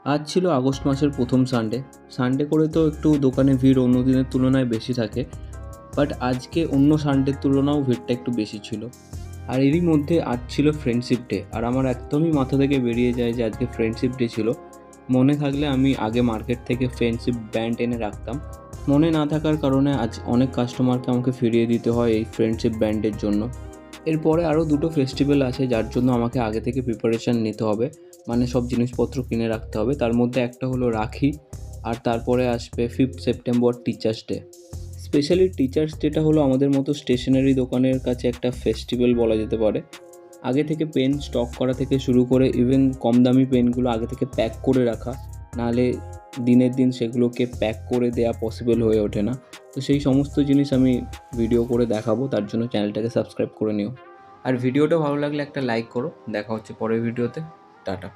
আজ ছিল আগস্ট মাসের প্রথম সানডে করে তো একটু দোকানে ভিড় অন্য দিনের তুলনায় বেশি থাকে, বাট আজকে অন্য সানডের তুলনাও ভিড়টা একটু বেশি ছিল। আর এরই মধ্যে আজ ছিল ফ্রেন্ডশিপ ডে, আর আমার একদমই মাথা থেকে বেরিয়ে যায় যে আজকে ফ্রেন্ডশিপ ডে ছিল। মনে থাকলে আমি আগে মার্কেট থেকে ফ্রেন্ডশিপ ব্যান্ড এনে রাখতাম, মনে না থাকার কারণে আজ অনেক কাস্টমারকে আমাকে ফিরিয়ে দিতে হয় এই ফ্রেন্ডশিপ ব্যান্ডের জন্য। এরপরে আরও দুটো ফেস্টিভ্যাল আছে যার জন্য আমাকে আগে থেকে প্রিপারেশান নিতে হবে, মানে সব জিনিসপত্র কিনে রাখতে হবে। তার মধ্যে একটা হলো রাখি, আর তারপরে আসবে 5th September teachers day. Specially teachers data হলো আমাদের মতো স্টেশনারি দোকানের কাছে একটা ফেস্টিভ্যাল বলা যেতে পারে। আগে থেকে পেন স্টক করা থেকে শুরু করে ইভেন কম দামি পেনগুলো আগে থেকে প্যাক করে রাখা, নাহলে দিনের দিন সেগুলোকে প্যাক করে দেওয়া পসিবল হয়ে ওঠে না। তো সেই সমস্ত জিনিস আমি ভিডিও করে দেখাবো, তার জন্য চ্যানেলটাকে সাবস্ক্রাইব করে নিও। আর ভিডিওটা ভালো লাগলে একটা লাইক করো। দেখা হচ্ছে পরের ভিডিওতে। টাটা।